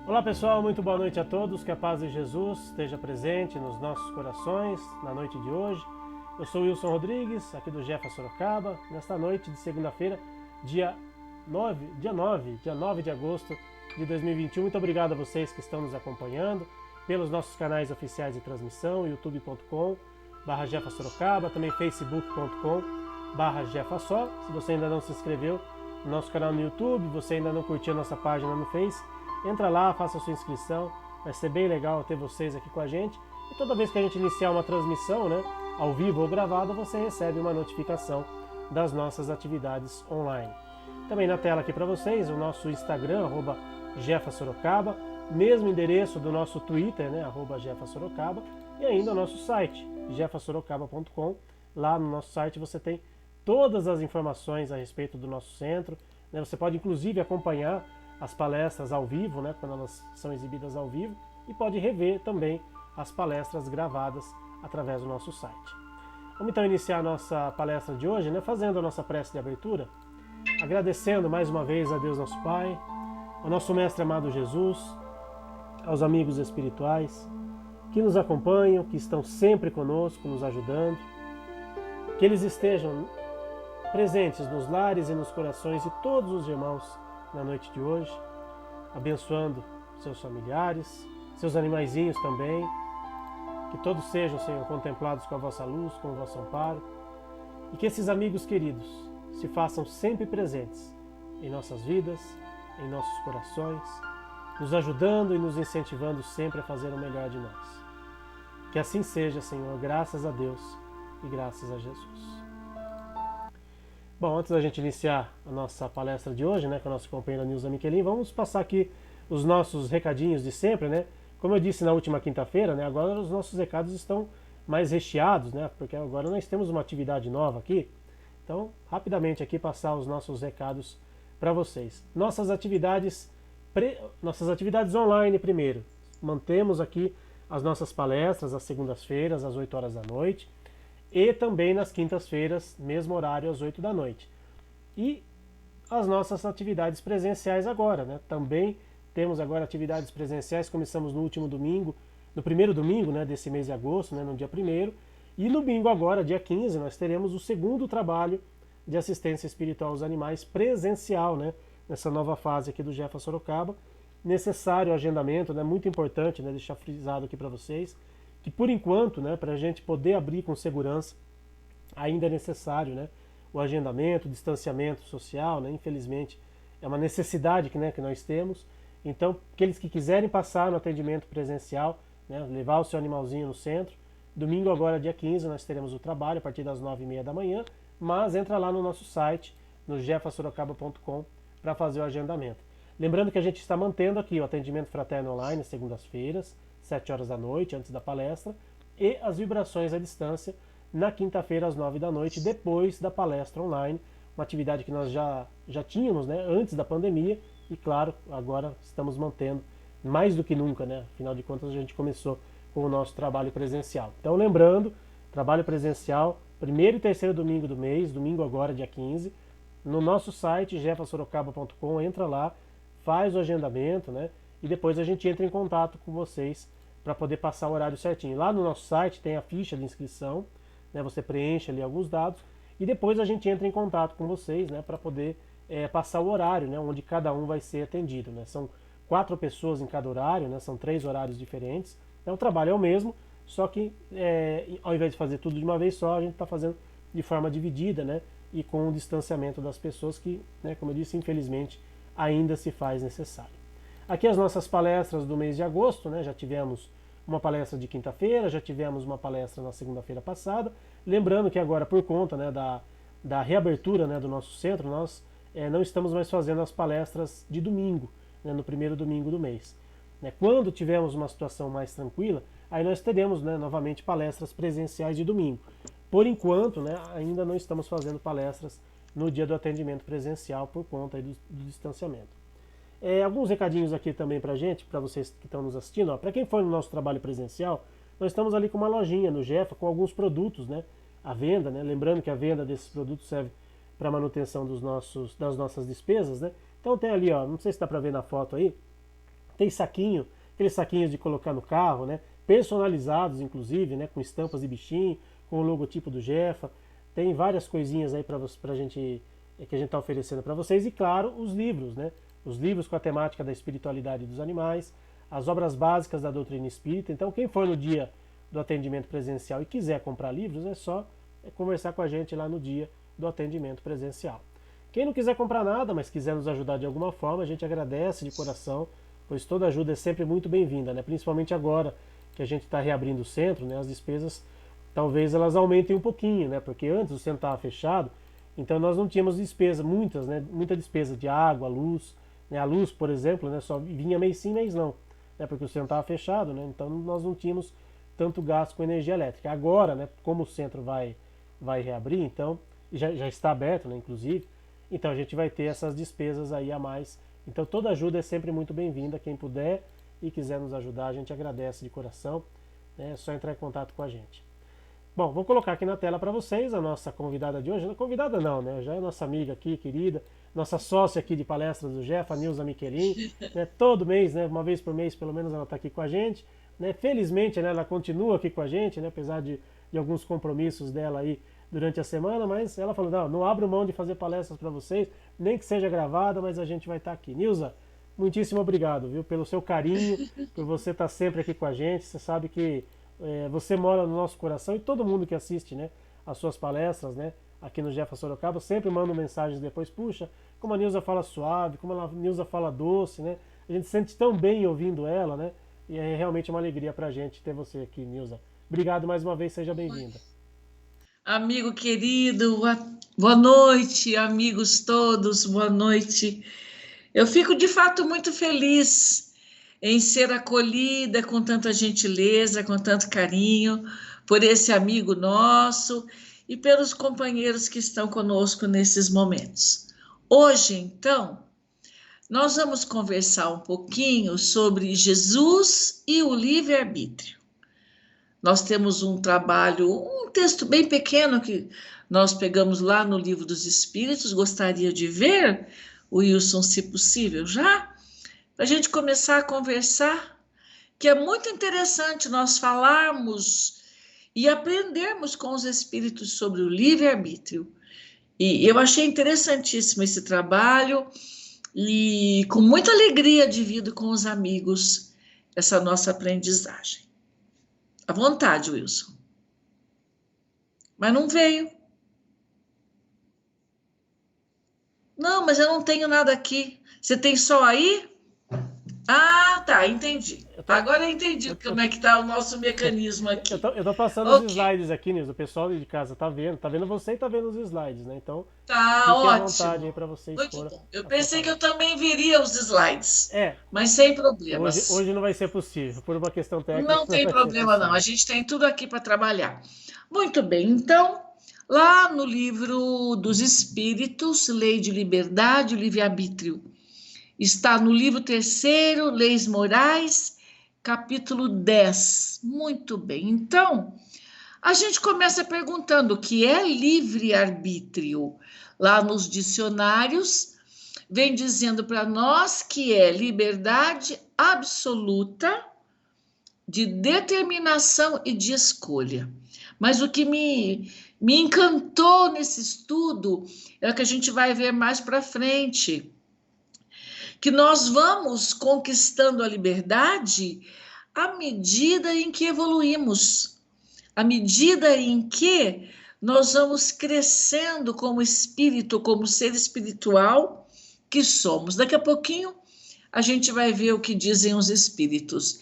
Olá pessoal, muito boa noite a todos, que a paz de Jesus esteja presente nos nossos corações na noite de hoje. Eu sou Wilson Rodrigues, aqui do Jefa Sorocaba, nesta noite de segunda-feira, dia 9 de agosto de 2021. Muito obrigado a vocês que estão nos acompanhando pelos nossos canais oficiais de transmissão, youtube.com/Jefa Sorocaba, também facebook.com/Jefasó. Se você ainda não se inscreveu no nosso canal no YouTube, você ainda não curtiu a nossa página no Face, entra lá, faça a sua inscrição, vai ser bem legal ter vocês aqui com a gente. E toda vez que a gente iniciar uma transmissão, ao vivo ou gravada, você recebe uma notificação das nossas atividades online. Também na tela aqui para vocês, o nosso Instagram, @JefaSorocaba, mesmo endereço do nosso Twitter, @JefaSorocaba, e ainda o nosso site, jefasorocaba.com. Lá no nosso site você tem todas as informações a respeito do nosso centro. Você pode inclusive acompanhar as palestras ao vivo, quando elas são exibidas ao vivo, e pode rever também as palestras gravadas através do nosso site. Vamos então iniciar a nossa palestra de hoje, fazendo a nossa prece de abertura, agradecendo mais uma vez a Deus nosso Pai, ao nosso Mestre amado Jesus, aos amigos espirituais que nos acompanham, que estão sempre conosco, nos ajudando, que eles estejam presentes nos lares e nos corações de todos os irmãos na noite de hoje, abençoando seus familiares, seus animaizinhos também, que todos sejam, Senhor, contemplados com a vossa luz, com o vosso amparo, e que esses amigos queridos se façam sempre presentes em nossas vidas, em nossos corações, nos ajudando e nos incentivando sempre a fazer o melhor de nós. Que assim seja, Senhor, graças a Deus e graças a Jesus. Bom, antes da gente iniciar a nossa palestra de hoje, com a nossa companheira Nilza Miquelin, vamos passar aqui os nossos recadinhos de sempre, Como eu disse na última quinta-feira, agora os nossos recados estão mais recheados, Porque agora nós temos uma atividade nova aqui. Então, rapidamente aqui passar os nossos recados para vocês. Nossas atividades online primeiro. Mantemos aqui as nossas palestras às segundas-feiras, às 8 horas da noite. E também nas quintas-feiras, mesmo horário, às 8 da noite. E as nossas atividades presenciais agora, Também temos agora atividades presenciais, começamos no último domingo, no primeiro domingo, desse mês de agosto, no dia 1º. E no domingo agora, dia 15, nós teremos o segundo trabalho de assistência espiritual aos animais presencial, Nessa nova fase aqui do Jefa Sorocaba. Necessário agendamento, muito importante, deixar frisado aqui para vocês, que por enquanto, para a gente poder abrir com segurança, ainda é necessário o agendamento, o distanciamento social, infelizmente é uma necessidade que nós temos. Então, aqueles que quiserem passar no atendimento presencial, levar o seu animalzinho no centro, domingo agora, dia 15, nós teremos o trabalho a partir das 9h30 da manhã, mas entra lá no nosso site, no jefasorocaba.com, para fazer o agendamento. Lembrando que a gente está mantendo aqui o atendimento fraterno online, segundas-feiras, 7 horas da noite, antes da palestra, e as vibrações à distância na quinta-feira, às 9 da noite, depois da palestra online, uma atividade que nós já tínhamos antes da pandemia, e claro, agora estamos mantendo mais do que nunca, Afinal de contas, a gente começou com o nosso trabalho presencial. Então, lembrando, trabalho presencial, primeiro e terceiro domingo do mês, domingo agora, dia 15, no nosso site, jefasorocaba.com, entra lá, faz o agendamento, e depois a gente entra em contato com vocês para poder passar o horário certinho. Lá no nosso site tem a ficha de inscrição, você preenche ali alguns dados e depois a gente entra em contato com vocês para poder passar o horário, onde cada um vai ser atendido. São 4 pessoas em cada horário, são 3 horários diferentes. O trabalho é o mesmo, só que ao invés de fazer tudo de uma vez só, a gente está fazendo de forma dividida, e com o distanciamento das pessoas que, como eu disse, infelizmente ainda se faz necessário. Aqui as nossas palestras do mês de agosto, já tivemos uma palestra de quinta-feira, já tivemos uma palestra na segunda-feira passada. Lembrando que agora, por conta da reabertura do nosso centro, nós não estamos mais fazendo as palestras de domingo, no primeiro domingo do mês. Quando tivermos uma situação mais tranquila, aí nós teremos novamente palestras presenciais de domingo. Por enquanto, ainda não estamos fazendo palestras no dia do atendimento presencial por conta aí do distanciamento. Alguns recadinhos aqui também pra gente, para vocês que estão nos assistindo. Para quem for no nosso trabalho presencial, nós estamos ali com uma lojinha no Jefa com alguns produtos, à venda, Lembrando que a venda desses produtos serve para manutenção das nossas despesas, Então tem ali, não sei se dá para ver na foto aí, Tem saquinho, aqueles saquinhos de colocar no carro, né? Personalizados, inclusive, né? Com estampas de bichinho, com o logotipo do Jefa. Tem várias coisinhas aí pra gente, que a gente está oferecendo para vocês. E claro, os livros, né? Os livros com a temática da espiritualidade dos animais, as obras básicas da doutrina espírita. Então, quem for no dia do atendimento presencial e quiser comprar livros, é só conversar com a gente lá no dia do atendimento presencial. Quem não quiser comprar nada, mas quiser nos ajudar de alguma forma, a gente agradece de coração, pois toda ajuda é sempre muito bem-vinda, né? Principalmente agora que a gente está reabrindo o centro, né? As despesas talvez elas aumentem um pouquinho, né? Porque antes o centro estava fechado, então nós não tínhamos despesa, muitas, né? Muita despesa de água, luz, né? A luz, por exemplo, né? Só vinha mês sim, mês não, né? Porque o centro estava fechado, né? Então nós não tínhamos tanto gasto com energia elétrica. Agora, né? Como o centro vai reabrir, então já está aberto, né? Inclusive, então a gente vai ter essas despesas aí a mais. Então toda ajuda é sempre muito bem-vinda. Quem puder e quiser nos ajudar, a gente agradece de coração. É só entrar em contato com a gente. Bom, vou colocar aqui na tela para vocês a nossa convidada de hoje. Convidada não, né? Já é nossa amiga aqui, querida, nossa sócia aqui de palestras do Jeff, a Nilza Michelin. Né? Todo mês, né? Uma vez por mês, pelo menos, ela está aqui com a gente. Né? Felizmente, né? Ela continua aqui com a gente, né? Apesar de alguns compromissos dela aí durante a semana, mas ela falou, não abro mão de fazer palestras para vocês, nem que seja gravada, mas a gente vai estar aqui. Nilza, muitíssimo obrigado, viu, pelo seu carinho, por você estar sempre aqui com a gente. Você sabe que você mora no nosso coração, e todo mundo que assiste, né, as suas palestras, né, aqui no Jefa Sorocaba, sempre manda mensagens depois, puxa, como a Nilza fala suave, como a Nilza fala doce, né, a gente se sente tão bem ouvindo ela, né, e é realmente uma alegria pra gente ter você aqui, Nilza. Obrigado mais uma vez, seja bem-vinda. Amigo querido, boa noite, amigos todos, boa noite. Eu fico de fato muito feliz em ser acolhida com tanta gentileza, com tanto carinho, por esse amigo nosso e pelos companheiros que estão conosco nesses momentos. Hoje, então, nós vamos conversar um pouquinho sobre Jesus e o livre-arbítrio. Nós temos um trabalho, um texto bem pequeno que nós pegamos lá no Livro dos Espíritos. Gostaria de ver, Wilson, se possível, já? Para a gente começar a conversar, que é muito interessante nós falarmos e aprendermos com os Espíritos sobre o livre-arbítrio. E eu achei interessantíssimo esse trabalho e com muita alegria divido com os amigos essa nossa aprendizagem. À vontade, Wilson. Mas não veio. Não, mas eu não tenho nada aqui. Você tem só aí? Ah, tá, entendi. Agora eu entendi como é que tá o nosso mecanismo aqui. Eu tô passando os slides aqui, Nilson. O pessoal de casa tá vendo você e tá vendo os slides, né? Então, tá fique à ótimo. vontade aí para vocês. Muito bom. Eu pensei que eu também viria os slides. É. Mas sem problemas. Hoje não vai ser possível, por uma questão técnica. Não tem problema, não. A gente tem tudo aqui para trabalhar. Muito bem, então, lá no Livro dos Espíritos, Lei de Liberdade e Livre-Arbítrio, está no livro 3º, Leis Morais, capítulo 10. Muito bem, então, a gente começa perguntando o que é livre-arbítrio. Lá nos dicionários, vem dizendo para nós que é liberdade absoluta de determinação e de escolha. Mas o que me encantou nesse estudo é o que a gente vai ver mais para frente, que nós vamos conquistando a liberdade à medida em que evoluímos, à medida em que nós vamos crescendo como espírito, como ser espiritual que somos. Daqui a pouquinho a gente vai ver o que dizem os espíritos.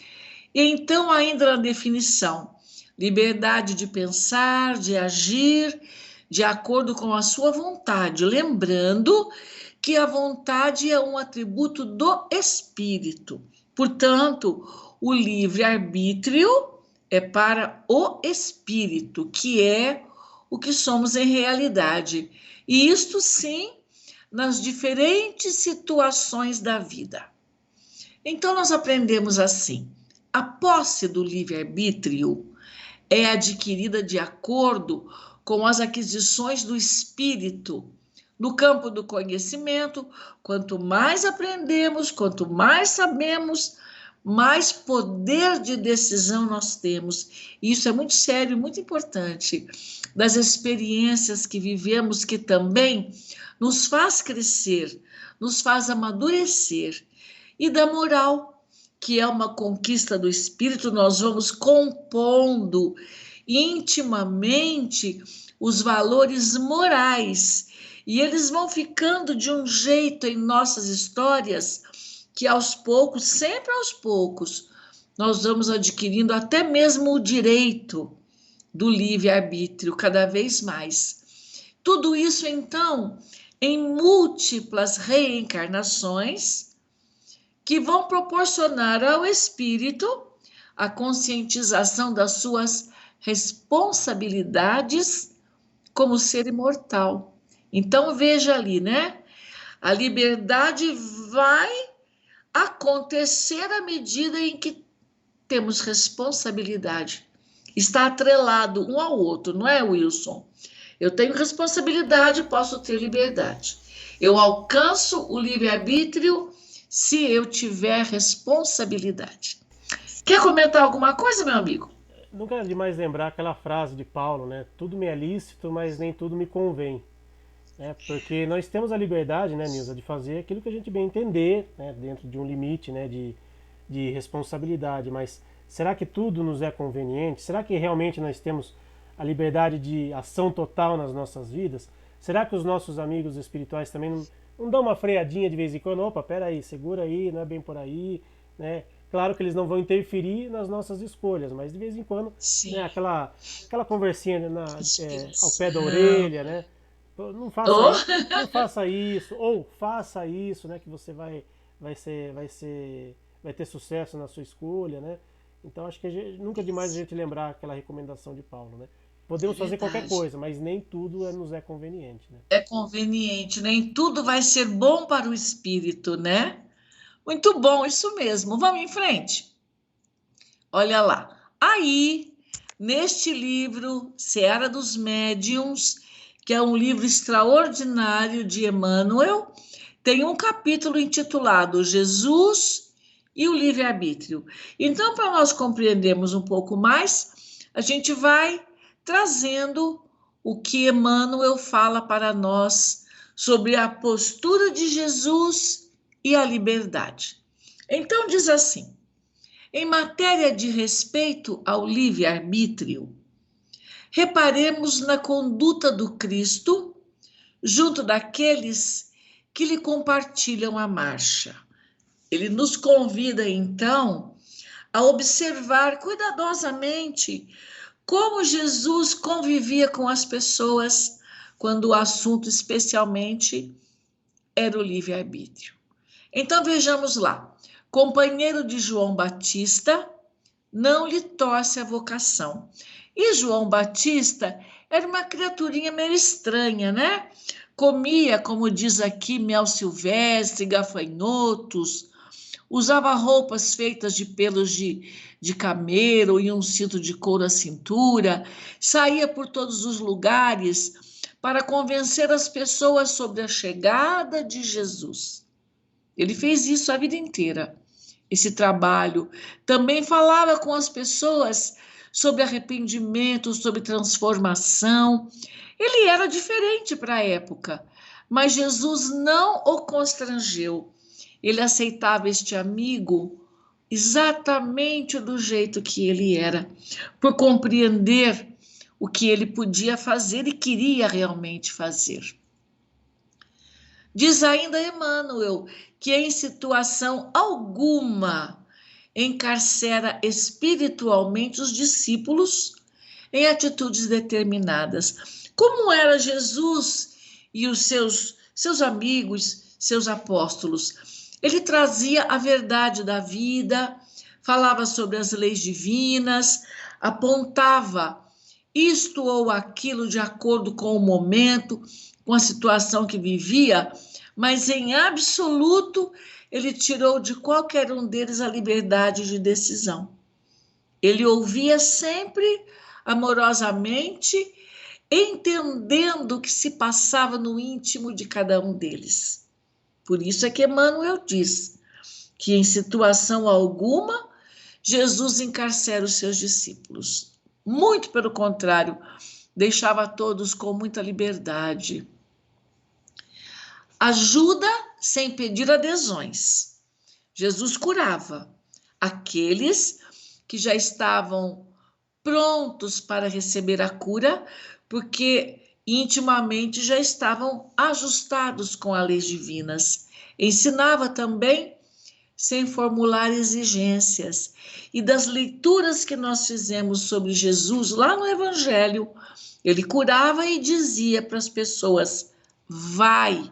E então, ainda na definição, liberdade de pensar, de agir, de acordo com a sua vontade, lembrando que a vontade é um atributo do espírito. Portanto, o livre-arbítrio é para o espírito, que é o que somos em realidade. E isto sim, nas diferentes situações da vida. Então, nós aprendemos assim: a posse do livre-arbítrio é adquirida de acordo com as aquisições do espírito No campo do conhecimento, quanto mais aprendemos, quanto mais sabemos, mais poder de decisão nós temos. E isso é muito sério, muito importante. Das experiências que vivemos, que também nos faz crescer, nos faz amadurecer. E da moral, que é uma conquista do espírito, nós vamos compondo intimamente os valores morais. E eles vão ficando de um jeito em nossas histórias que aos poucos, sempre aos poucos, nós vamos adquirindo até mesmo o direito do livre-arbítrio cada vez mais. Tudo isso, então, em múltiplas reencarnações que vão proporcionar ao espírito a conscientização das suas responsabilidades como ser imortal. Então, veja ali, né? A liberdade vai acontecer à medida em que temos responsabilidade. Está atrelado um ao outro, não é, Wilson? Eu tenho responsabilidade, posso ter liberdade. Eu alcanço o livre-arbítrio se eu tiver responsabilidade. Quer comentar alguma coisa, meu amigo? Nunca é demais lembrar aquela frase de Paulo, né? Tudo me é lícito, mas nem tudo me convém. Porque nós temos a liberdade, né, Nilza, de fazer aquilo que a gente bem entender, né, dentro de um limite, né, de responsabilidade. Mas será que tudo nos é conveniente? Será que realmente nós temos a liberdade de ação total nas nossas vidas? Será que os nossos amigos espirituais também não dão uma freadinha de vez em quando? Opa, peraí, segura aí, não é bem por aí, né? Claro que eles não vão interferir nas nossas escolhas, mas de vez em quando, né, aquela conversinha ao pé da orelha, né? Não faça, não faça isso, ou faça isso, né? Que você vai ter sucesso na sua escolha, né? Então acho que nunca é demais a gente lembrar aquela recomendação de Paulo, né? Podemos fazer qualquer coisa, mas nem tudo nos é conveniente, né? É conveniente, nem tudo vai ser bom para o espírito, né? Muito bom, isso mesmo. Vamos em frente. Olha lá. Aí, neste livro, Seara dos Médiuns, que é um livro extraordinário de Emmanuel, tem um capítulo intitulado Jesus e o Livre-Arbítrio. Então, para nós compreendermos um pouco mais, a gente vai trazendo o que Emmanuel fala para nós sobre a postura de Jesus e a liberdade. Então, diz assim: em matéria de respeito ao livre-arbítrio, reparemos na conduta do Cristo junto daqueles que lhe compartilham a marcha. Ele nos convida, então, a observar cuidadosamente como Jesus convivia com as pessoas quando o assunto, especialmente, era o livre-arbítrio. Então, vejamos lá. Companheiro de João Batista, não lhe torce a vocação. E João Batista era uma criaturinha meio estranha, né? Comia, como diz aqui, mel silvestre, gafanhotos, usava roupas feitas de pelos de camelo e um cinto de couro à cintura, saía por todos os lugares para convencer as pessoas sobre a chegada de Jesus. Ele fez isso a vida inteira, esse trabalho. Também falava com as pessoas sobre arrependimento, sobre transformação. Ele era diferente para a época, mas Jesus não o constrangeu. Ele aceitava este amigo exatamente do jeito que ele era, por compreender o que ele podia fazer e queria realmente fazer. Diz ainda Emmanuel que em situação alguma encarcera espiritualmente os discípulos em atitudes determinadas. Como era Jesus e os seus amigos, seus apóstolos? Ele trazia a verdade da vida, falava sobre as leis divinas, apontava isto ou aquilo de acordo com o momento, com a situação que vivia, mas em absoluto ele tirou de qualquer um deles a liberdade de decisão. Ele ouvia sempre amorosamente entendendo o que se passava no íntimo de cada um deles. Por isso é que Emmanuel diz que em situação alguma Jesus encarcera os seus discípulos. Muito pelo contrário, deixava todos com muita liberdade. Ajuda sem pedir adesões. Jesus curava aqueles que já estavam prontos para receber a cura, porque intimamente já estavam ajustados com as leis divinas. Ensinava também sem formular exigências. E das leituras que nós fizemos sobre Jesus lá no Evangelho, ele curava e dizia para as pessoas: vai,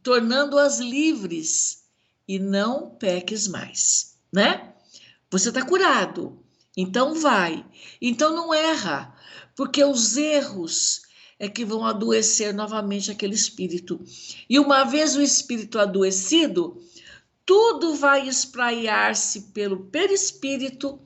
tornando-as livres e não peques mais, né? Você está curado, então vai. Então não erra, porque os erros é que vão adoecer novamente aquele espírito. E uma vez o espírito adoecido, tudo vai espraiar-se pelo perispírito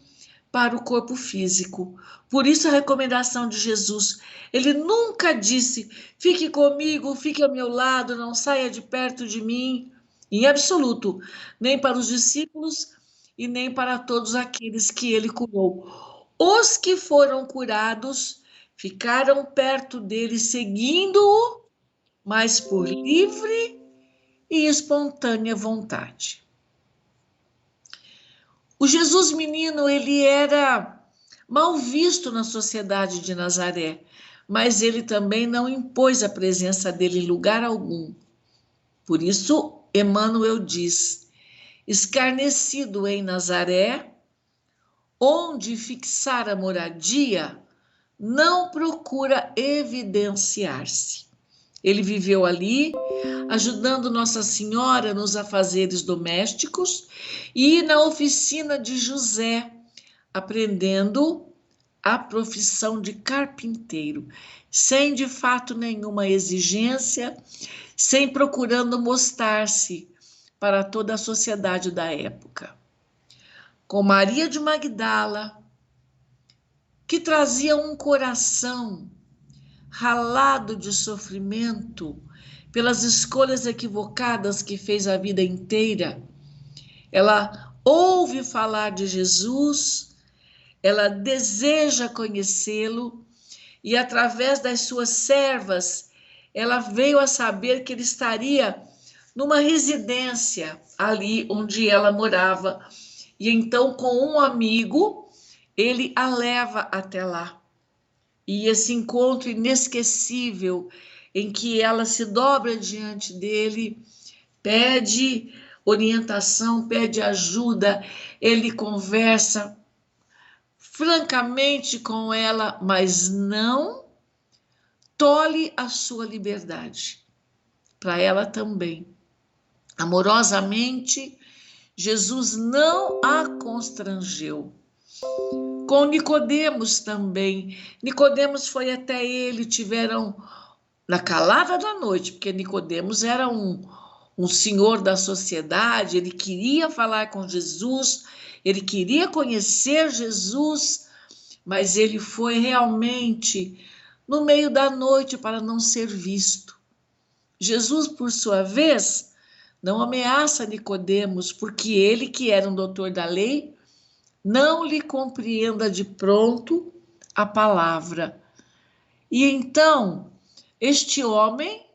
para o corpo físico. Por isso a recomendação de Jesus, ele nunca disse: fique comigo, fique ao meu lado, não saia de perto de mim, em absoluto, nem para os discípulos e nem para todos aqueles que ele curou. Os que foram curados ficaram perto dele, seguindo-o, mas por livre e espontânea vontade. O Jesus menino, ele era mal visto na sociedade de Nazaré, mas ele também não impôs a presença dele em lugar algum. Por isso, Emmanuel diz: escarnecido em Nazaré, onde fixar a moradia, não procura evidenciar-se. Ele viveu ali, ajudando Nossa Senhora nos afazeres domésticos e na oficina de José, aprendendo a profissão de carpinteiro, sem de fato nenhuma exigência, sem procurando mostrar-se para toda a sociedade da época. Com Maria de Magdala, que trazia um coração ralado de sofrimento pelas escolhas equivocadas que fez a vida inteira, ela ouve falar de Jesus, ela deseja conhecê-lo e através das suas servas, ela veio a saber que ele estaria numa residência ali onde ela morava. E então, com um amigo, ele a leva até lá. E esse encontro inesquecível em que ela se dobra diante dele, pede orientação, pede ajuda, ele conversa francamente com ela, mas não tolhe a sua liberdade. Para ela também. Amorosamente, Jesus não a constrangeu. Com Nicodemos também. Nicodemos foi até ele, tiveram na calada da noite, porque Nicodemos era um senhor da sociedade, ele queria falar com Jesus, ele queria conhecer Jesus, mas ele foi realmente no meio da noite para não ser visto. Jesus, por sua vez, não ameaça Nicodemos, porque ele, que era um doutor da lei, não lhe compreenda de pronto a palavra. E então, este homem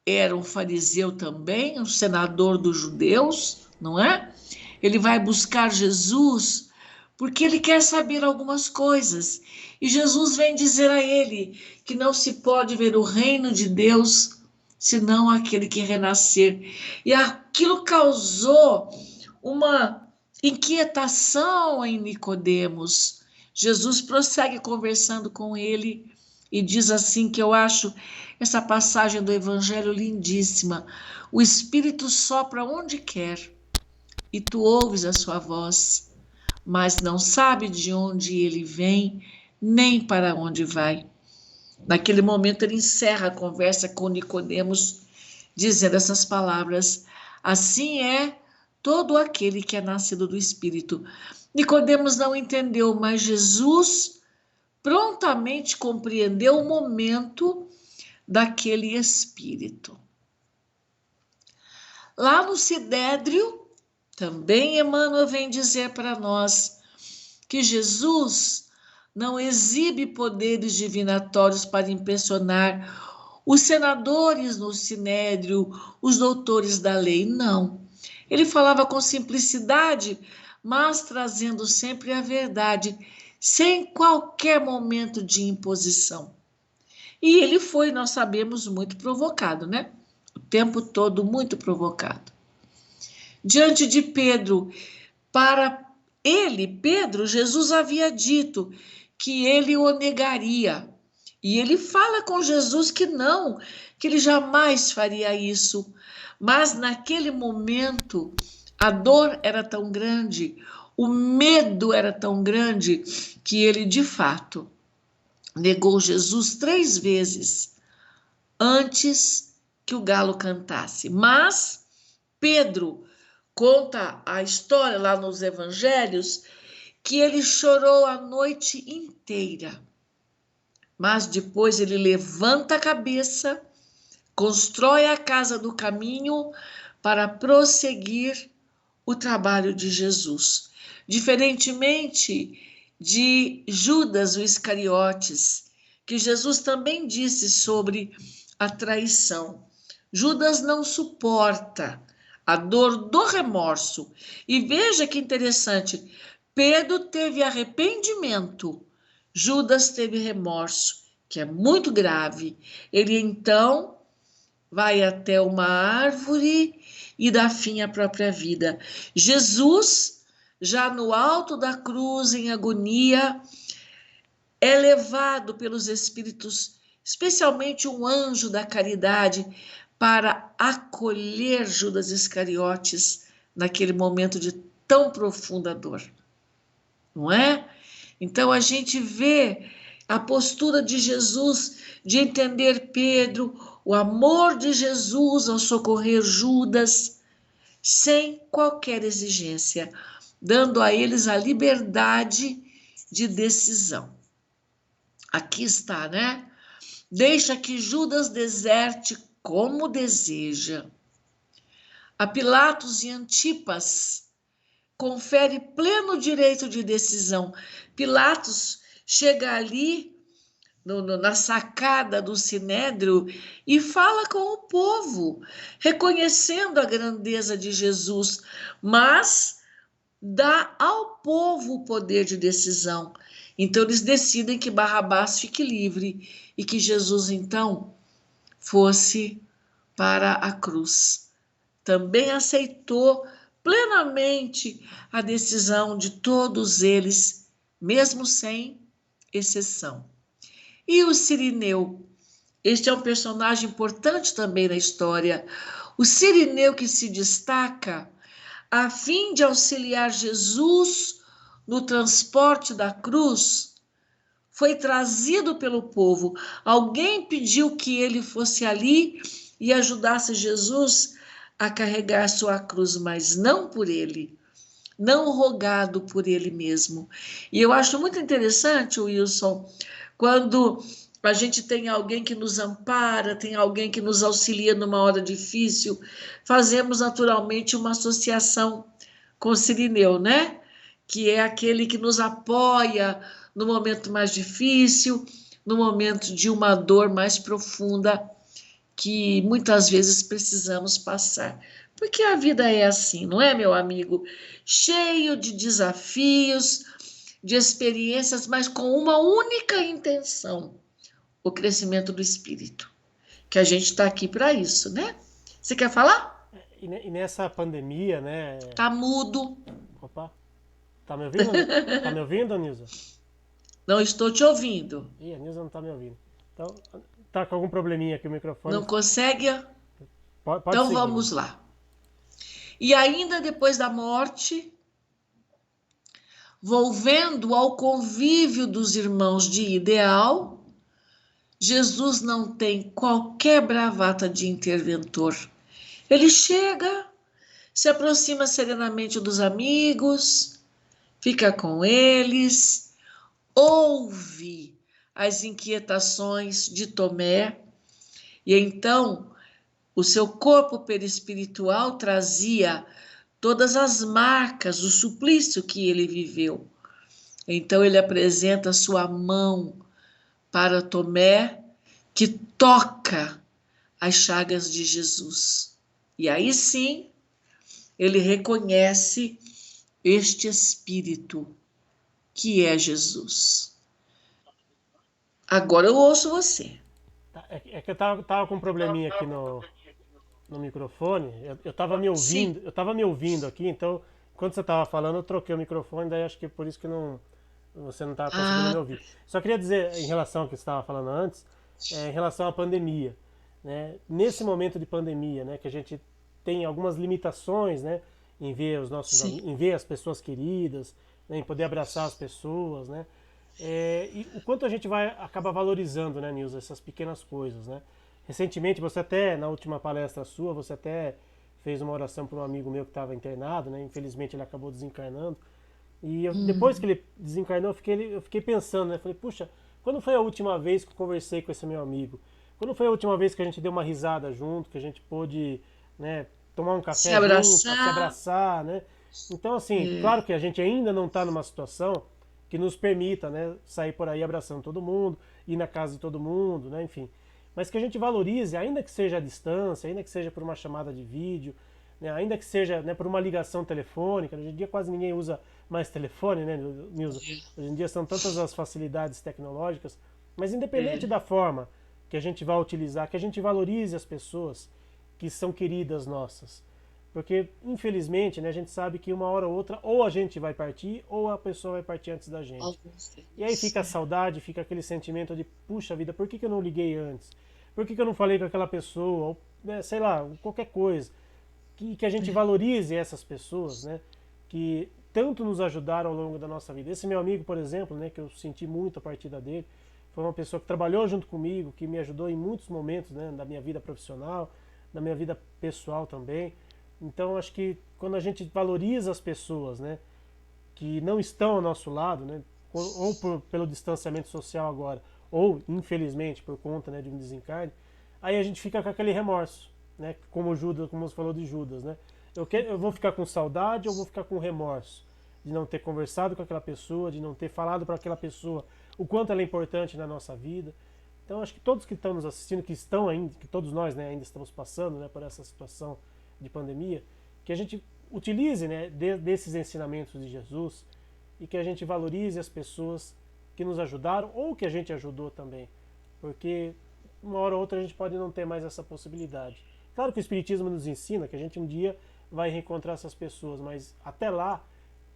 era um fariseu também, um senador dos judeus, não é? Ele vai buscar Jesus porque ele quer saber algumas coisas. E Jesus vem dizer a ele que não se pode ver o reino de Deus senão aquele que renascer. E aquilo causou uma inquietação em Nicodemos. Jesus prossegue conversando com ele e diz assim, que eu acho essa passagem do Evangelho lindíssima: o Espírito sopra onde quer e tu ouves a sua voz, mas não sabe de onde ele vem nem para onde vai. Naquele momento ele encerra a conversa com Nicodemos dizendo essas palavras: assim é todo aquele que é nascido do Espírito. Nicodemos não entendeu, mas Jesus prontamente compreendeu o momento daquele espírito. Lá no Sinédrio, também Emmanuel vem dizer para nós que Jesus não exibe poderes divinatórios para impressionar os senadores no Sinédrio, os doutores da lei, não. Ele falava com simplicidade, mas trazendo sempre a verdade, sem qualquer momento de imposição. E ele foi, nós sabemos, muito provocado, né? O tempo todo muito provocado. Diante de Pedro, para ele, Pedro, Jesus havia dito que ele o negaria. E ele fala com Jesus que não, que ele jamais faria isso. Mas naquele momento, a dor era tão grande, o medo era tão grande, que ele, de fato, negou Jesus 3 vezes antes que o galo cantasse. Mas Pedro conta a história lá nos evangelhos que ele chorou a noite inteira. Mas depois ele levanta a cabeça, constrói a casa do caminho para prosseguir o trabalho de Jesus. Diferentemente de Judas, o Iscariotes, que Jesus também disse sobre a traição. Judas não suporta a dor do remorso. E veja que interessante, Pedro teve arrependimento, Judas teve remorso, que é muito grave. Ele então vai até uma árvore e dá fim à própria vida. Jesus, já no alto da cruz, em agonia, é levado pelos espíritos, especialmente um anjo da caridade, para acolher Judas Iscariotes naquele momento de tão profunda dor. Não é? Então a gente vê a postura de Jesus de entender Pedro, o amor de Jesus ao socorrer Judas, sem qualquer exigência, dando a eles a liberdade de decisão. Aqui está, né? Deixa que Judas deserte como deseja. A Pilatos e Antipas confere pleno direito de decisão. Pilatos chega ali na sacada do Sinédrio e fala com o povo, reconhecendo a grandeza de Jesus, mas dá ao povo o poder de decisão. Então eles decidem que Barrabás fique livre e que Jesus então fosse para a cruz. Também aceitou plenamente a decisão de todos eles, mesmo sem exceção. E o Cirineu? Este é um personagem importante também na história. O Cirineu que se destaca a fim de auxiliar Jesus no transporte da cruz, foi trazido pelo povo. Alguém pediu que ele fosse ali e ajudasse Jesus a carregar sua cruz, mas não por ele, não rogado por ele mesmo. E eu acho muito interessante, Wilson, quando a gente tem alguém que nos ampara, tem alguém que nos auxilia numa hora difícil, fazemos naturalmente uma associação com o Cirineu, né? Que é aquele que nos apoia no momento mais difícil, no momento de uma dor mais profunda que muitas vezes precisamos passar. Porque a vida é assim, não é, meu amigo? Cheio de desafios, de experiências, mas com uma única intenção: o crescimento do espírito. Que a gente está aqui para isso, né? Você quer falar? E nessa pandemia, né? Tá mudo. Opa, tá me ouvindo? Tá me ouvindo, Nilza? Não estou te ouvindo. Ih, a Nilza não tá me ouvindo. Então, tá com algum probleminha aqui o microfone. Não consegue? Pode então seguir. Vamos lá. E ainda depois da morte, volvendo ao convívio dos irmãos de ideal, Jesus não tem qualquer bravata de interventor. Ele chega, se aproxima serenamente dos amigos, fica com eles, ouve as inquietações de Tomé, e então o seu corpo perispiritual trazia todas as marcas do suplício que ele viveu. Então ele apresenta sua mão para Tomé, que toca as chagas de Jesus. E aí sim, ele reconhece este Espírito que é Jesus. Agora eu ouço você. É que eu tava com um probleminha aqui no microfone. Eu tava me Sim. ouvindo, eu tava me ouvindo aqui, então quando você tava falando, eu troquei o microfone, daí acho que por isso que você não tava conseguindo me Ah, ouvir. Só queria dizer em relação ao que você estava falando antes, em relação à pandemia, né? Nesse momento de pandemia, né, que a gente tem algumas limitações, né, em ver os nossos, sim. em ver as pessoas queridas, né, em poder abraçar as pessoas, né? E o quanto a gente vai acaba valorizando, né, Nilson, essas pequenas coisas, né? Recentemente, você até, na última palestra sua, você até fez uma oração para um amigo meu que estava internado, né? Infelizmente ele acabou desencarnando. E depois que ele desencarnou, eu fiquei pensando, né? Falei, puxa, quando foi a última vez que eu conversei com esse meu amigo? Quando foi a última vez que a gente deu uma risada junto, que a gente pôde, né, tomar um Se café junto, se abraçar. abraçar, né? Então, assim, É, claro que a gente ainda não está numa situação que nos permita, né, sair por aí abraçando todo mundo, ir na casa de todo mundo, né, enfim. Mas que a gente valorize, ainda que seja à distância, ainda que seja por uma chamada de vídeo, né, ainda que seja, né, por uma ligação telefônica. Hoje em dia quase ninguém usa mais telefone, né, Nilza? Hoje em dia são tantas as facilidades tecnológicas, mas independente é. da forma que a gente vai utilizar, que a gente valorize as pessoas que são queridas nossas. Porque, infelizmente, né, a gente sabe que uma hora ou outra, ou a gente vai partir, ou a pessoa vai partir antes da gente. Alguns E aí deles. fica a saudade, fica aquele sentimento de, puxa vida, por que eu não liguei antes? Por que eu não falei com aquela pessoa? Ou, né, sei lá, qualquer coisa. Que a gente valorize essas pessoas, né? Que tanto nos ajudaram ao longo da nossa vida. Esse meu amigo, por exemplo, né, que eu senti muito a partida dele, foi uma pessoa que trabalhou junto comigo, que me ajudou em muitos momentos, né, da minha vida profissional, da minha vida pessoal também. Então, acho que quando a gente valoriza as pessoas, né, que não estão ao nosso lado, né, ou pelo distanciamento social agora, ou infelizmente por conta, né, de um desencarne, aí a gente fica com aquele remorso, né, como Judas, como você falou de Judas, né? Eu vou ficar com saudade ou vou ficar com remorso de não ter conversado com aquela pessoa, de não ter falado para aquela pessoa o quanto ela é importante na nossa vida. Então acho que todos que estão nos assistindo, que estão ainda, que todos nós, né, ainda estamos passando, né, por essa situação de pandemia, que a gente utilize, né, desses ensinamentos de Jesus e que a gente valorize as pessoas que nos ajudaram ou que a gente ajudou também, porque uma hora ou outra a gente pode não ter mais essa possibilidade. Claro que o Espiritismo nos ensina que a gente um dia vai reencontrar essas pessoas, mas até lá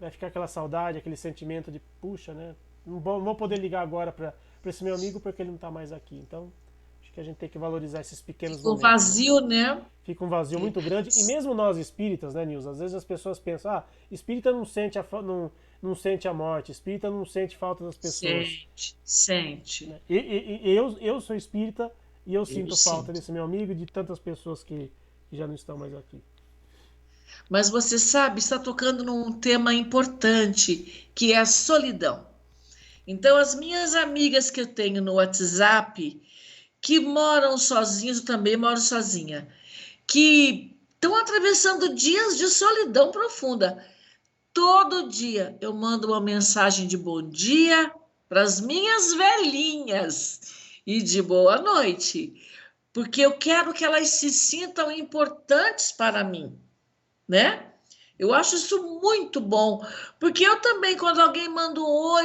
vai ficar aquela saudade, aquele sentimento de, puxa, né? Não vou poder ligar agora para esse meu amigo porque ele não está mais aqui. Então, acho que a gente tem que valorizar esses pequenos Ficou momentos, né? vazio, né? Fica um vazio É. muito grande. E mesmo nós espíritas, né, Nilson? Às vezes as pessoas pensam, ah, espírita não sente não sente a morte, espírita não sente falta das pessoas. Sente, sente. Né? Eu sou espírita e eu Eu sinto falta sinto. desse meu amigo e de tantas pessoas que já não estão mais aqui. Mas você sabe, está tocando num tema importante, que é a solidão. Então, as minhas amigas que eu tenho no WhatsApp, que moram sozinhas, eu também moro sozinha, que estão atravessando dias de solidão profunda. Todo dia eu mando uma mensagem de bom dia para as minhas velhinhas e de boa noite, porque eu quero que elas se sintam importantes para mim, né? Eu acho isso muito bom, porque eu também, quando alguém manda um oi,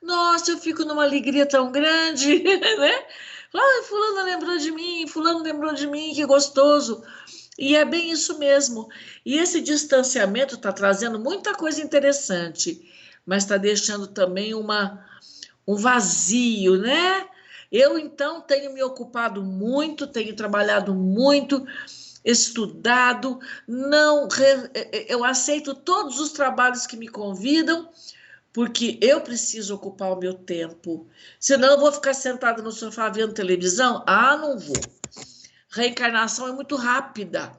nossa, eu fico numa alegria tão grande, né? Ai, fulano lembrou de mim, que gostoso. E é bem isso mesmo. E esse distanciamento está trazendo muita coisa interessante, mas está deixando também um vazio, né? Eu, então, tenho me ocupado muito, tenho trabalhado muito, estudado, não, eu aceito todos os trabalhos que me convidam, porque eu preciso ocupar o meu tempo. Senão eu vou ficar sentada no sofá vendo televisão? Ah, não vou. Reencarnação é muito rápida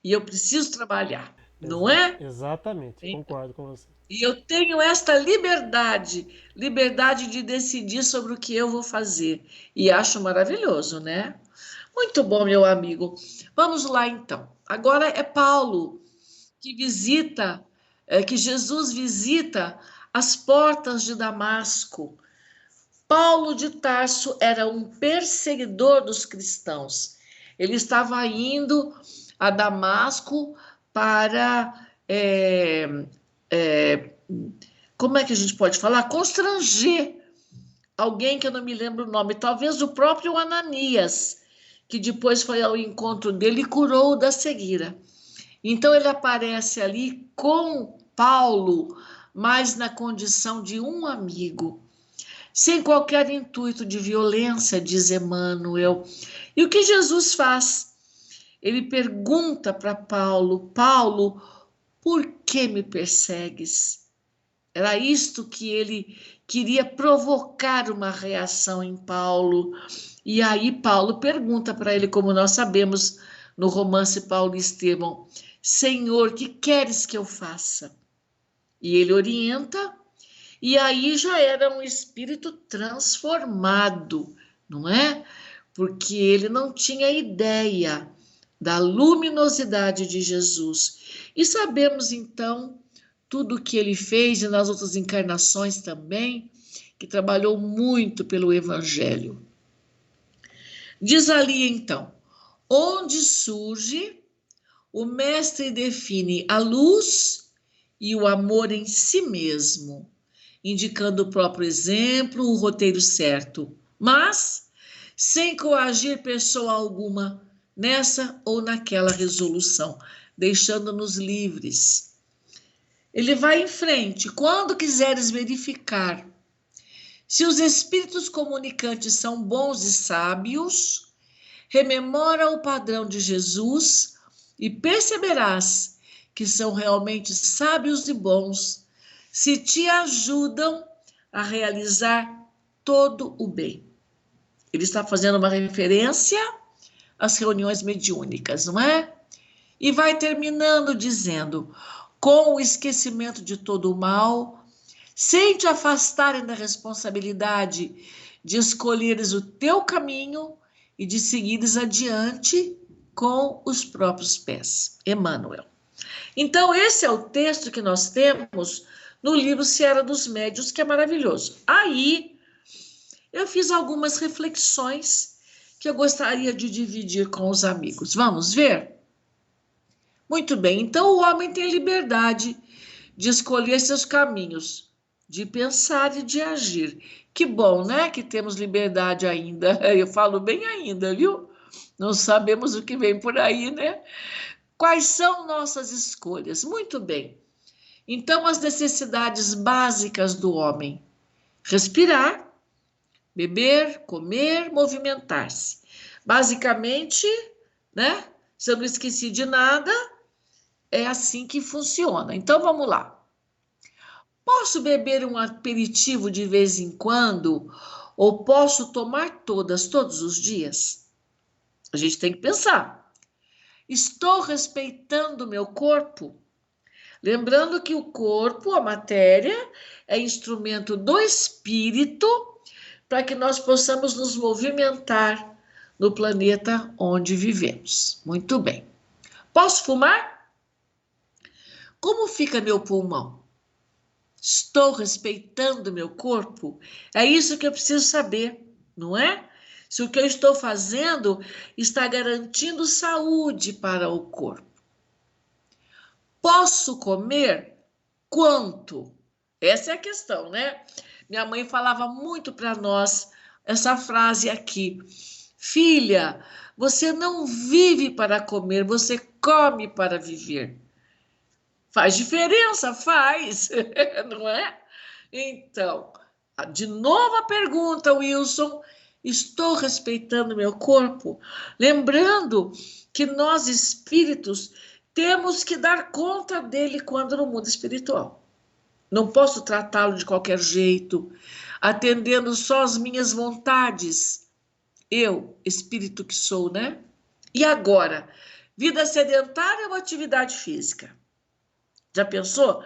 e eu preciso trabalhar. não é? Exatamente, concordo com você. E eu tenho esta liberdade, liberdade de decidir sobre o que eu vou fazer. E acho maravilhoso, né? Muito bom, meu amigo. Vamos lá, então. Agora é Paulo que visita, que Jesus visita as portas de Damasco. Paulo de Tarso era um perseguidor dos cristãos. Ele estava indo a Damasco para é, como é que a gente pode falar? Constranger alguém que eu não me lembro o nome, talvez o próprio Ananias, que depois foi ao encontro dele e curou da cegueira. Então ele aparece ali com Paulo, mas na condição de um amigo, sem qualquer intuito de violência, diz Emmanuel. E o que Jesus faz? Ele pergunta para Paulo: Paulo, por que me persegues? Era isto que ele queria provocar uma reação em Paulo. E aí Paulo pergunta para ele, como nós sabemos no romance Paulo e Estevão: Senhor, que queres que eu faça? E ele orienta, e aí já era um espírito transformado, não é? Porque ele não tinha ideia da luminosidade de Jesus. E sabemos então tudo o que ele fez e nas outras encarnações também, que trabalhou muito pelo Evangelho. Diz ali então, onde surge, o mestre define a luz e o amor em si mesmo, indicando o próprio exemplo, o roteiro certo, mas sem coagir pessoa alguma nessa ou naquela resolução, deixando-nos livres. Ele vai em frente. Quando quiseres verificar se os espíritos comunicantes são bons e sábios, rememora o padrão de Jesus e perceberás que são realmente sábios e bons se te ajudam a realizar todo o bem. Ele está fazendo uma referência às reuniões mediúnicas, não é? E vai terminando dizendo: com o esquecimento de todo o mal, sem te afastarem da responsabilidade de escolheres o teu caminho e de seguires adiante com os próprios pés. Emmanuel. Então, esse é o texto que nós temos no livro Seara dos Médiuns, que é maravilhoso. Aí, eu fiz algumas reflexões que eu gostaria de dividir com os amigos. Vamos ver? Muito bem, então o homem tem liberdade de escolher seus caminhos, de pensar e de agir. Que bom, né? Que temos liberdade ainda. Eu falo bem ainda, viu? Não sabemos o que vem por aí, né? Quais são nossas escolhas? Muito bem. Então, as necessidades básicas do homem: respirar, beber, comer, movimentar-se. Basicamente, né? Se eu não esqueci de nada, é assim que funciona. Então, vamos lá. Posso beber um aperitivo de vez em quando ou posso tomar todos os dias? A gente tem que pensar. Estou respeitando o meu corpo? Lembrando que o corpo, a matéria, é instrumento do espírito para que nós possamos nos movimentar no planeta onde vivemos. Muito bem. Posso fumar? Como fica meu pulmão? Estou respeitando meu corpo? É isso que eu preciso saber, não é? Se o que eu estou fazendo está garantindo saúde para o corpo. Posso comer? Quanto? Essa é a questão, né? Minha mãe falava muito para nós essa frase aqui: filha, você não vive para comer, você come para viver. Faz diferença, faz, não é? Então, de novo a pergunta, Wilson: estou respeitando meu corpo? Lembrando que nós espíritos temos que dar conta dele quando no mundo espiritual. Não posso tratá-lo de qualquer jeito, atendendo só as minhas vontades. Eu, espírito que sou, né? E agora, vida sedentária ou atividade física? Já pensou?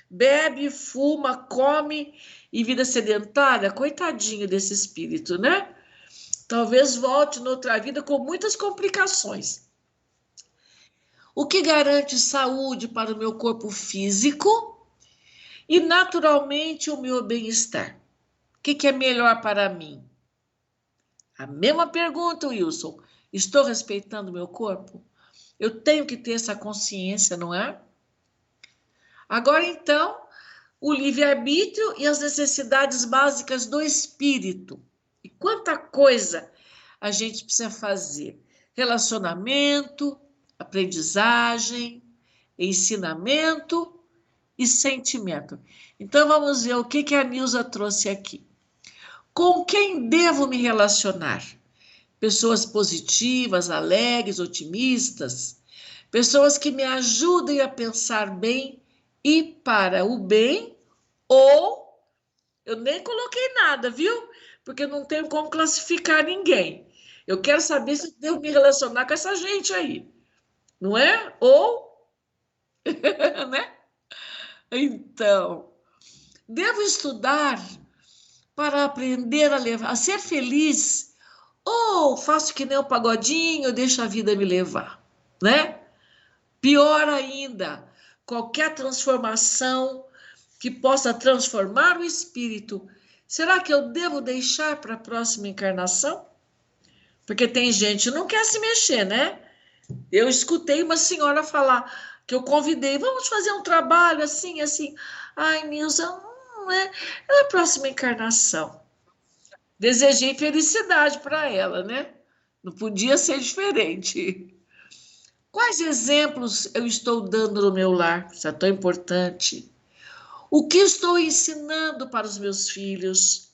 Bebe, fuma, come e vida sedentária. Coitadinho desse espírito, né? Talvez volte noutra vida com muitas complicações. O que garante saúde para o meu corpo físico e, naturalmente, o meu bem-estar? O que é melhor para mim? A mesma pergunta, Wilson. Estou respeitando o meu corpo? Eu tenho que ter essa consciência, não é? Agora, então, o livre-arbítrio e as necessidades básicas do espírito. E quanta coisa a gente precisa fazer. Relacionamento, aprendizagem, ensinamento e sentimento. Então, vamos ver o que a Nilza trouxe aqui. Com quem devo me relacionar? Pessoas positivas, alegres, otimistas, pessoas que me ajudem a pensar bem e para o bem, ou eu nem coloquei nada, viu? Porque não tenho como classificar ninguém. Eu quero saber se eu devo me relacionar com essa gente aí, não é? Ou, né? Então, devo estudar para aprender a ser feliz, ou faço que nem o pagodinho, deixo a vida me levar, né? Pior ainda, qualquer transformação que possa transformar o espírito, será que eu devo deixar para a próxima encarnação? Porque tem gente que não quer se mexer, né? Eu escutei uma senhora falar que eu convidei, vamos fazer um trabalho assim, assim. Ai, Nilza, não é a próxima encarnação. Desejei felicidade para ela, né? Não podia ser diferente. Quais exemplos eu estou dando no meu lar? Isso é tão importante. O que estou ensinando para os meus filhos?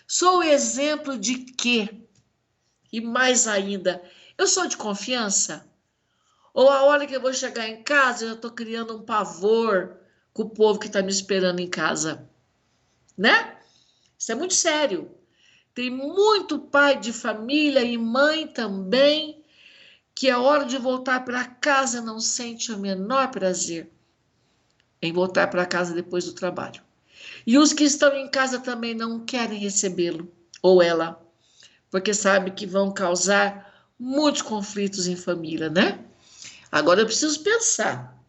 Sou exemplo de quê? E mais ainda, eu sou de confiança? Ou a hora que eu vou chegar em casa, eu já estou criando um pavor com o povo que está me esperando em casa? Né? Isso é muito sério. Tem muito pai de família e mãe também que a hora de voltar para casa não sente o menor prazer em voltar para casa depois do trabalho. E os que estão em casa também não querem recebê-lo ou ela, porque sabe que vão causar muitos conflitos em família, né? Agora eu preciso pensar.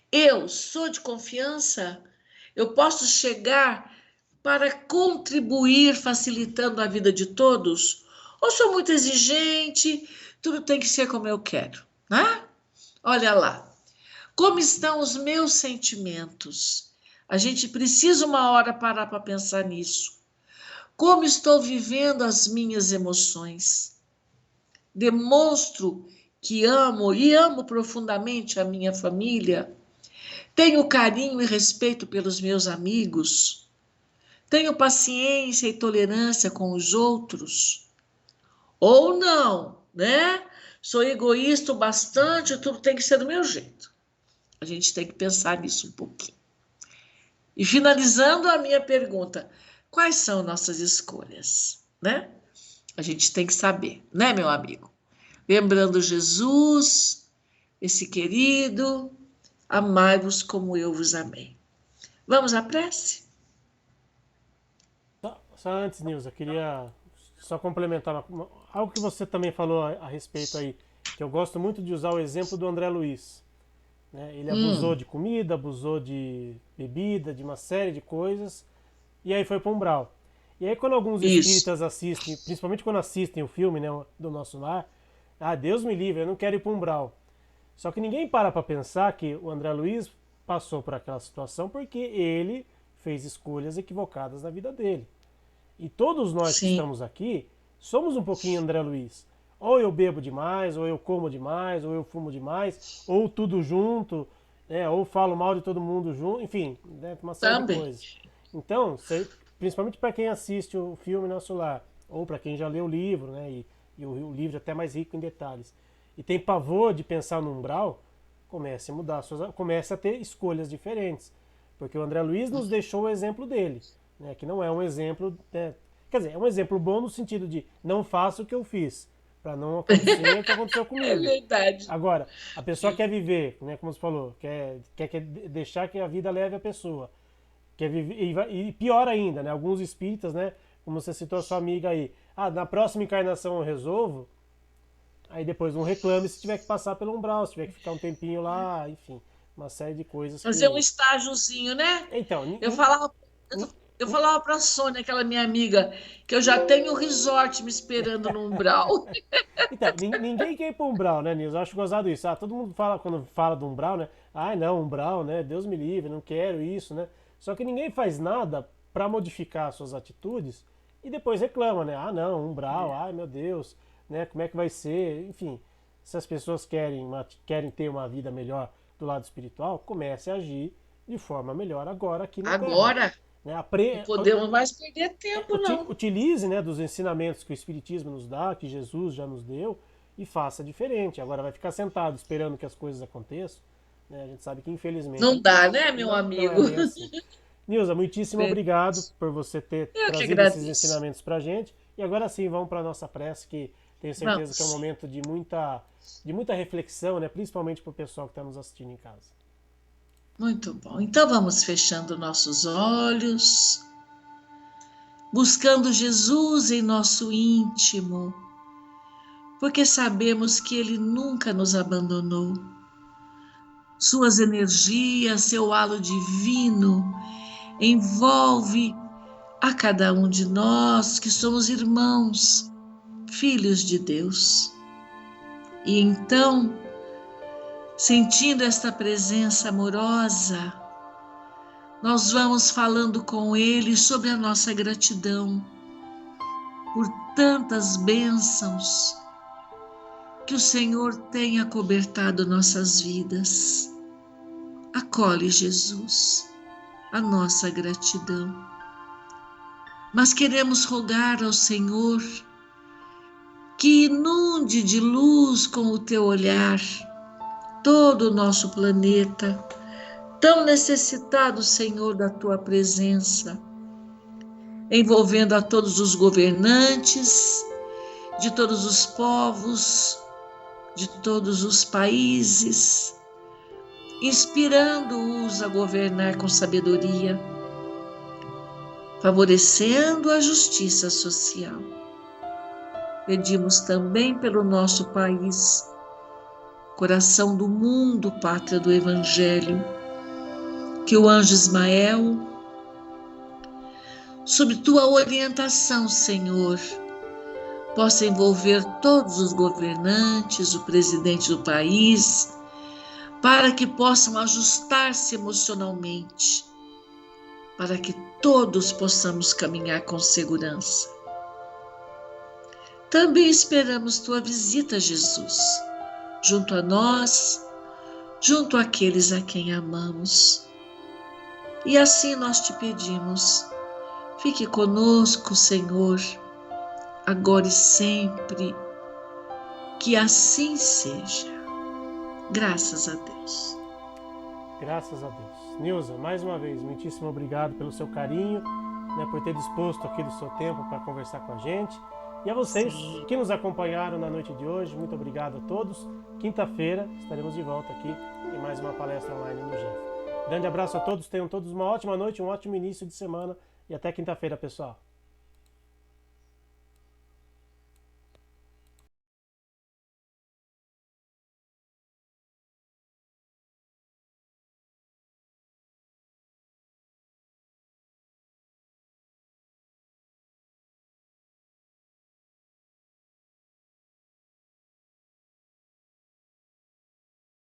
Eu sou de confiança? Eu posso chegar para contribuir facilitando a vida de todos? Ou sou muito exigente, tudo tem que ser como eu quero, né? Olha lá, como estão os meus sentimentos? A gente precisa uma hora parar para pensar nisso. Como estou vivendo as minhas emoções? Demonstro que amo e amo profundamente a minha família? Tenho carinho e respeito pelos meus amigos? Tenho paciência e tolerância com os outros? Ou não, né? Sou egoísta o bastante, tudo tem que ser do meu jeito. A gente tem que pensar nisso um pouquinho. E finalizando a minha pergunta, quais são nossas escolhas, né? A gente tem que saber, né, meu amigo? Lembrando Jesus, esse querido, amai-vos como eu vos amei. Vamos à prece? Só antes, Nilza, eu queria só complementar algo que você também falou a respeito aí, que eu gosto muito de usar o exemplo do André Luiz. Né? Ele abusou de comida, abusou de bebida, de uma série de coisas, e aí foi para o umbral. E aí quando alguns Isso. espíritas assistem, principalmente quando assistem o filme, né, do Nosso Lar, ah, Deus me livre, eu não quero ir para o umbral. Só que ninguém para pensar que o André Luiz passou por aquela situação porque ele fez escolhas equivocadas na vida dele. E todos nós que Sim, estamos aqui somos um pouquinho André Luiz. Ou eu bebo demais, ou eu como demais, ou eu fumo demais, ou tudo junto, né? Ou falo mal de todo mundo junto, enfim, né? Uma série de também. coisas. Então, principalmente para quem assiste o filme Nosso Lar, ou para quem já leu o livro, né? E o livro é até mais rico em detalhes. E tem pavor de pensar no umbral, comece a mudar, comece a ter escolhas diferentes. Porque o André Luiz nos deixou o exemplo dele, né, que não é um exemplo, né, quer dizer, é um exemplo bom no sentido de não faça o que eu fiz, para não acontecer o que aconteceu É comigo. verdade. Agora, a pessoa quer viver, né, como você falou, quer deixar que a vida leve a pessoa. Quer viver, e pior ainda, né? Alguns espíritas, né? Como você citou a sua amiga aí. Ah, na próxima encarnação eu resolvo. Aí depois não reclame se tiver que passar pelo umbral, se tiver que ficar um tempinho lá, enfim. Uma série de coisas Fazer um que. estágiozinho, né? Então, Eu falava, eu falava para a Sônia, aquela minha amiga, que eu já tenho um resort me esperando no umbral. então, ninguém quer ir pro umbral, né, Nilson? Eu acho gozado isso. Ah, todo mundo fala, quando fala do umbral, né? Ah, não, umbral, né? Deus me livre, não quero isso, né? Só que ninguém faz nada para modificar suas atitudes e depois reclama, né? Ah, não, umbral, ai meu Deus, né? Como é que vai ser? Enfim, se as pessoas querem ter uma vida melhor do lado espiritual, comece a agir de forma melhor agora aqui na Terra. Agora, Né? não podemos mais perder tempo, não. Utilize, né, dos ensinamentos que o Espiritismo nos dá, que Jesus já nos deu, e faça diferente. Agora vai ficar sentado esperando que as coisas aconteçam. Né? A gente sabe que infelizmente Não dá, né, meu não é amigo? bem assim. Nilza, muitíssimo obrigado por você ter Eu que trazido esses agradeço. ensinamentos para a gente. E agora sim, vamos para a nossa prece, que tenho certeza que é um Vamos. momento de muita reflexão, né, principalmente para o pessoal que está nos assistindo em casa. Muito bom. Então vamos fechando nossos olhos, buscando Jesus em nosso íntimo, porque sabemos que Ele nunca nos abandonou. Suas energias, seu halo divino envolve a cada um de nós que somos irmãos, filhos de Deus. E então, sentindo esta presença amorosa, nós vamos falando com Ele sobre a nossa gratidão por tantas bênçãos que o Senhor tem acobertado nossas vidas. Acolhe, Jesus, a nossa gratidão. Mas queremos rogar ao Senhor que inunde de luz com o teu olhar todo o nosso planeta, tão necessitado, Senhor, da tua presença, envolvendo a todos os governantes, de todos os povos, de todos os países, inspirando-os a governar com sabedoria, favorecendo a justiça social. Pedimos também pelo nosso país, coração do mundo, pátria do Evangelho, que o anjo Ismael, sob tua orientação, Senhor, possa envolver todos os governantes, o presidente do país, para que possam ajustar-se emocionalmente, para que todos possamos caminhar com segurança. Também esperamos tua visita, Jesus, junto a nós, junto àqueles a quem amamos. E assim nós te pedimos, fique conosco, Senhor, agora e sempre, que assim seja. Graças a Deus. Graças a Deus. Nilza, mais uma vez, muitíssimo obrigado pelo seu carinho, né, por ter disposto aqui do seu tempo para conversar com a gente. E a vocês que nos acompanharam na noite de hoje, muito obrigado a todos. Quinta-feira estaremos de volta aqui em mais uma palestra online no GEF. Grande abraço a todos, tenham todos uma ótima noite, um ótimo início de semana e até quinta-feira, pessoal.